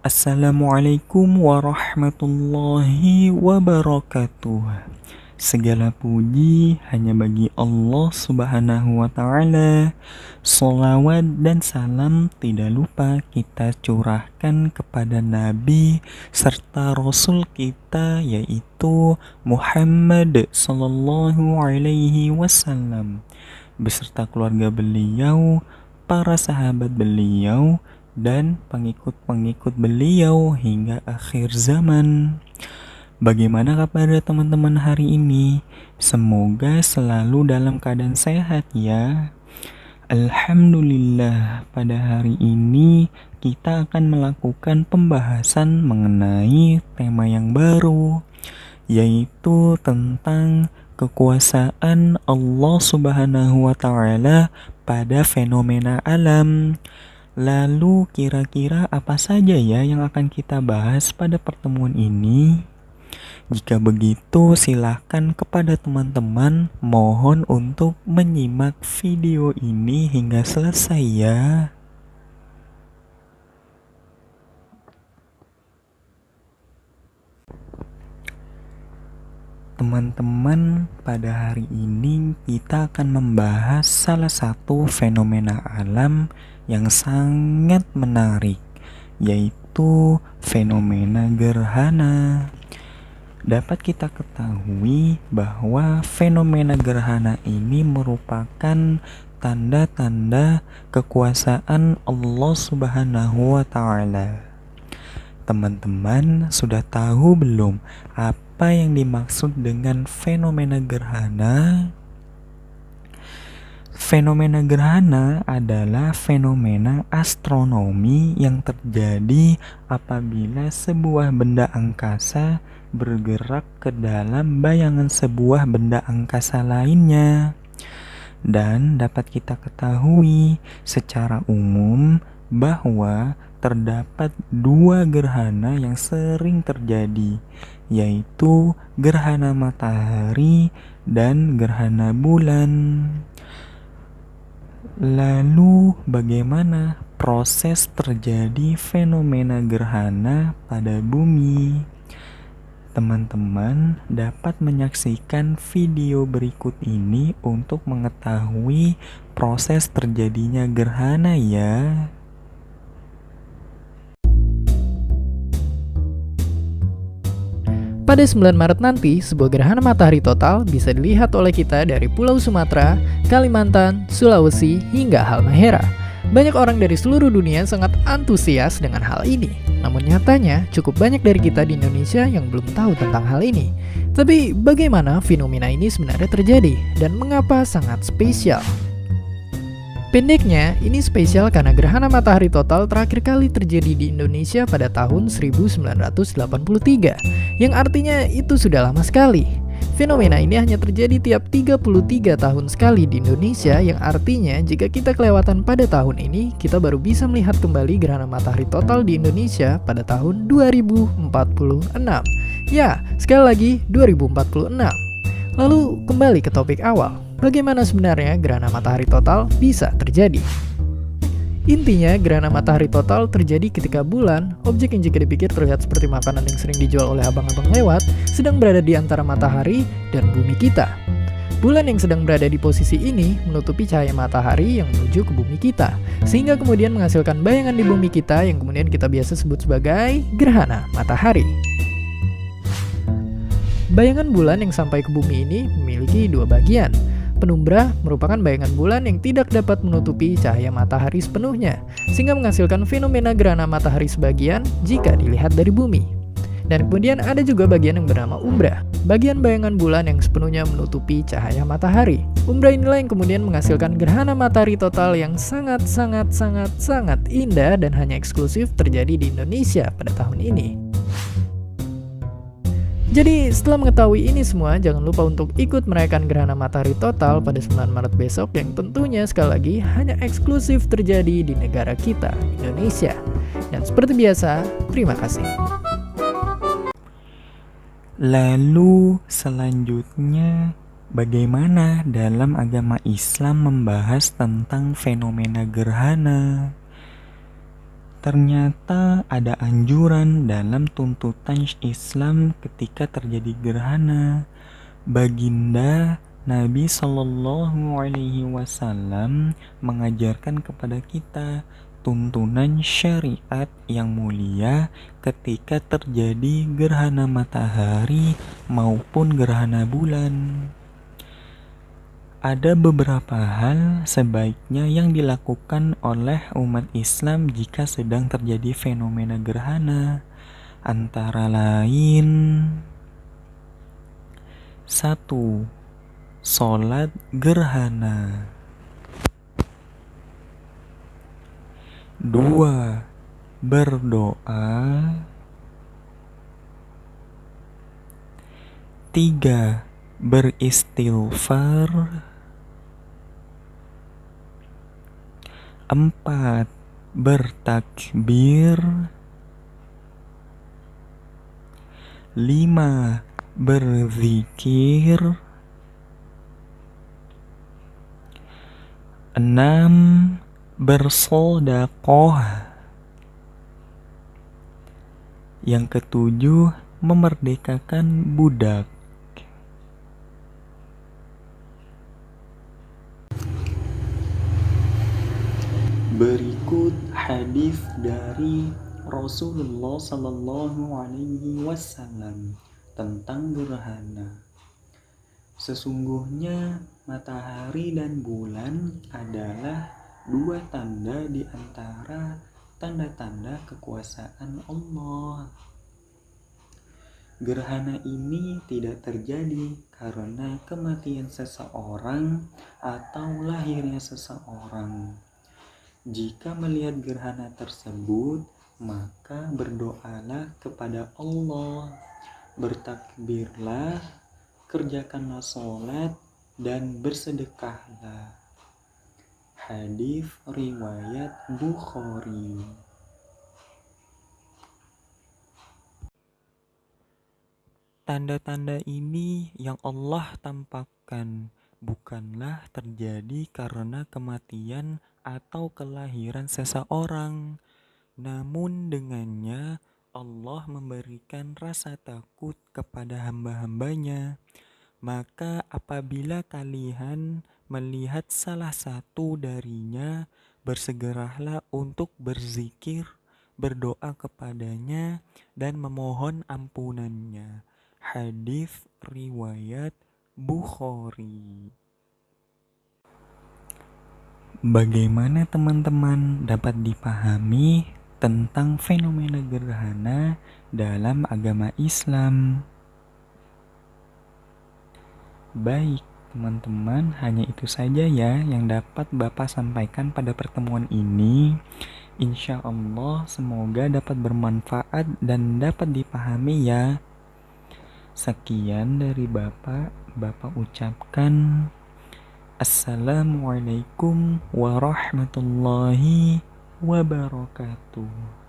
Assalamualaikum warahmatullahi wabarakatuh. Segala puji hanya bagi Allah Subhanahu wa Ta'ala. Sholawat dan salam tidak lupa kita curahkan kepada Nabi serta Rasul kita, yaitu Muhammad Sallallahu Alaihi Wasallam, beserta keluarga beliau, para sahabat beliau, dan pengikut-pengikut beliau hingga akhir zaman. Bagaimana kabar teman-teman hari ini? Semoga selalu dalam keadaan sehat ya. Alhamdulillah, pada hari ini kita akan melakukan pembahasan mengenai tema yang baru, yaitu tentang kekuasaan Allah Subhanahu wa Ta'ala pada fenomena alam. Lalu kira-kira apa saja ya yang akan kita bahas pada pertemuan ini? Jika begitu, silakan kepada teman-teman mohon untuk menyimak video ini hingga selesai ya. Teman-teman, pada hari ini kita akan membahas salah satu fenomena alam yang sangat menarik, yaitu fenomena gerhana. Dapat kita ketahui bahwa fenomena gerhana ini merupakan tanda-tanda kekuasaan Allah Subhanahu wa Ta'ala. Teman-teman sudah tahu belum apa yang dimaksud dengan fenomena gerhana? Fenomena gerhana adalah fenomena astronomi yang terjadi apabila sebuah benda angkasa bergerak ke dalam bayangan sebuah benda angkasa lainnya. Dan dapat kita ketahui secara umum bahwa terdapat dua gerhana yang sering terjadi, yaitu gerhana matahari dan gerhana bulan. Lalu bagaimana proses terjadi fenomena gerhana pada bumi? Teman-teman dapat menyaksikan video berikut ini untuk mengetahui proses terjadinya gerhana ya. Pada 9 Maret nanti, sebuah gerhana matahari total bisa dilihat oleh kita dari Pulau Sumatera, Kalimantan, Sulawesi, hingga Halmahera. Banyak orang dari seluruh dunia sangat antusias dengan hal ini. Namun nyatanya, cukup banyak dari kita di Indonesia yang belum tahu tentang hal ini. Tapi bagaimana fenomena ini sebenarnya terjadi dan mengapa sangat spesial? Pendeknya, ini spesial karena gerhana matahari total terakhir kali terjadi di Indonesia pada tahun 1983, yang artinya itu sudah lama sekali. Fenomena ini hanya terjadi tiap 33 tahun sekali di Indonesia, yang artinya jika kita kelewatan pada tahun ini, kita baru bisa melihat kembali gerhana matahari total di Indonesia pada tahun 2046. Ya, sekali lagi 2046. Lalu kembali ke topik awal, bagaimana sebenarnya gerhana matahari total bisa terjadi? Intinya, gerhana matahari total terjadi ketika bulan, objek yang jika dipikir terlihat seperti makanan yang sering dijual oleh abang-abang lewat, sedang berada di antara matahari dan bumi kita. Bulan yang sedang berada di posisi ini menutupi cahaya matahari yang menuju ke bumi kita, sehingga kemudian menghasilkan bayangan di bumi kita yang kemudian kita biasa sebut sebagai gerhana matahari. Bayangan bulan yang sampai ke bumi ini memiliki dua bagian. Penumbra merupakan bayangan bulan yang tidak dapat menutupi cahaya matahari sepenuhnya, sehingga menghasilkan fenomena gerhana matahari sebagian jika dilihat dari bumi. Dan kemudian ada juga bagian yang bernama umbra, bagian bayangan bulan yang sepenuhnya menutupi cahaya matahari. Umbra inilah yang kemudian menghasilkan gerhana matahari total yang sangat indah dan hanya eksklusif terjadi di Indonesia pada tahun ini. Jadi setelah mengetahui ini semua, jangan lupa untuk ikut merayakan gerhana matahari total pada 9 Maret besok yang tentunya sekali lagi hanya eksklusif terjadi di negara kita, Indonesia. Dan seperti biasa, terima kasih. Lalu selanjutnya, bagaimana dalam agama Islam membahas tentang fenomena gerhana? Ternyata ada anjuran dalam tuntutan Islam ketika terjadi gerhana. Baginda Nabi Shallallahu Alaihi Wasallam mengajarkan kepada kita tuntunan syariat yang mulia ketika terjadi gerhana matahari maupun gerhana bulan. Ada beberapa hal sebaiknya yang dilakukan oleh umat Islam jika sedang terjadi fenomena gerhana, antara lain 1. Sholat gerhana. 2. Berdoa. 3. Beristighfar. 4. Bertakbir. 5. Berzikir. 6. Bersedekah. Yang ketujuh, memerdekakan budak. Berikut hadis dari Rasulullah Sallallahu Alaihi Wasallam tentang gerhana. Sesungguhnya matahari dan bulan adalah dua tanda di antara tanda-tanda kekuasaan Allah. Gerhana ini tidak terjadi karena kematian seseorang atau lahirnya seseorang. Jika melihat gerhana tersebut, maka berdoalah kepada Allah, bertakbirlah, kerjakanlah sholat, dan bersedekahlah. Hadis riwayat Bukhari. Tanda-tanda ini yang Allah tampakkan bukanlah terjadi karena kematian atau kelahiran seseorang, namun dengannya Allah memberikan rasa takut kepada hamba-hambanya. Maka apabila kalian melihat salah satu darinya, bersegeralah untuk berzikir, berdoa kepadanya, dan memohon ampunannya. Hadis riwayat Bukhari. Bagaimana teman-teman dapat dipahami tentang fenomena gerhana dalam agama Islam? Baik, teman-teman, hanya itu saja ya yang dapat Bapak sampaikan pada pertemuan ini. Insya Allah semoga dapat bermanfaat dan dapat dipahami ya. Sekian dari Bapak ucapkan Assalamualaikum warahmatullahi wabarakatuh.